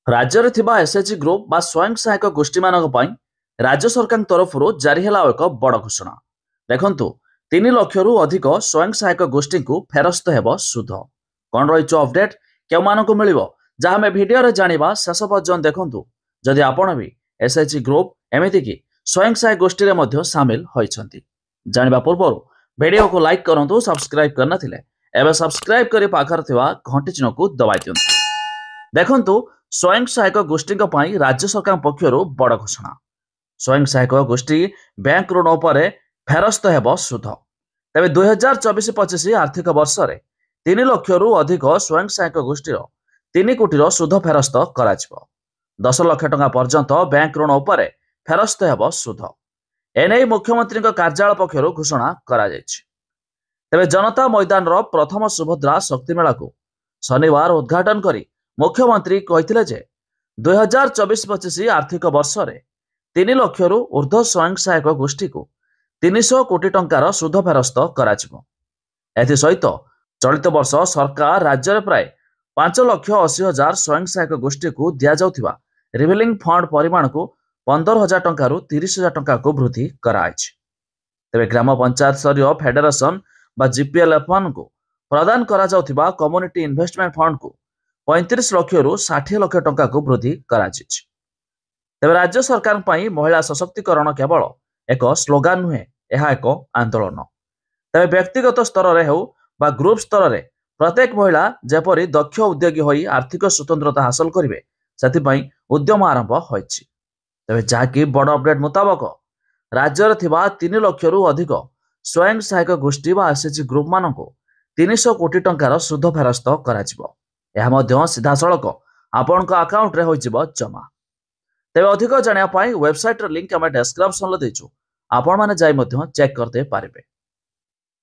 राज्य थिबा SHG group बा स्वयं सहायक गोष्ठी मानक पई राज्य सरकार तरफरु जारी हेला एक बड़ घोषणा। देखंतु 3 लाख रु अधिक स्वयं सहायक गोष्ठी को फेरस्त हेबो सुध। कोन रहिचो अपडेट केउ मानको मिलिबो जहा में वीडियो रे जानिबा शेष पर्यंत देखंतु। जदि आपण भी एसएचजी ग्रुप एमिति की स्वयं सहायक गोष्ठी रे मध्य शामिल होइछंती जानिबा पूर्व वीडियो को लाइक करंतु, सब्सक्राइब करना थिले एबे सब्सक्राइब करी पाखर थिबा घंटी चिन्ह को दबाइ दियंतु। देखंतु स्वयं सहायक गोष्ठी राज्य सरकार पक्षर बड़ घोषणा। स्वयं सहायक गोष्ठी बैंक ऋण पर फेरस्त हेब सुध। तेज 2024-25 आर्थिक वर्ष में 3 लाख रु अधिक स्वयं सहायक गोष्ठी 3 कोटी सुध फेरस्त कर 10 लाख टंका पर्यंत बैंक ऋण पर फेरस्त हेब सुध। एने मुख्यमंत्री कार्यालय पक्षर घोषणा कर जनता मैदान प्रथम सुभद्रा शक्ति मेला को शनिवार उद्घाटन करी मुख्यमंत्री कहते जे 2024-25 आर्थिक वर्ष में 3 लाख रु ऊर्ध्व स्वयं सहायक गोष्ठी को 300 कोटी टंकार सुध फेरस्त कर सहित चलित वर्ष सरकार राज्य में प्राय 5,80,000 स्वयं सहायक गोष्ठी को दि जाउथिबा रिवलिंग फंड परिमाण को 15,000 टंका रु 30,000 टंका को वृद्धि कराइछि। तेबे ग्राम पंचायत स्तरीय फेडरेशन बा जीपीएलएफ को प्रदान करा जाउथिबा कम्युनिटी इन्वेस्टमेंट फंड को 35 लाख रु 60 लाख टंका को वृद्धि कराजिछि। तेबे राज्य सरकार पई महिला सशक्तिकरण केवल एक स्लोगान नुहे, यह एक आंदोलन। तेबे व्यक्तिगत स्तर रे हो बा ग्रुप स्तर रे प्रत्येक महिला जेपरि दक्ष उद्योगी होई आर्थिक स्वतंत्रता हासिल करिवे सेति उद्यम आरंभ होइछि। तेबे जाकी बड़ अपडेट मुताबक राज्य रे थिबा 3 लाख रु अधिक स्वयं सहायक गोष्ठी बा एसएचजी ग्रुप मानको 300 कोटी टंकार सुध फेरस्त कराजिबो। यह मध्य सीधा सड़क आपण अकाउंट रे होइजिबो जमा। तेबे अधिक जानिया पाई वेबसाइट रे लिंक हम डिस्क्रिप्शन रे देछु, आपण माने जाई मध्य चेक करते पारिबे।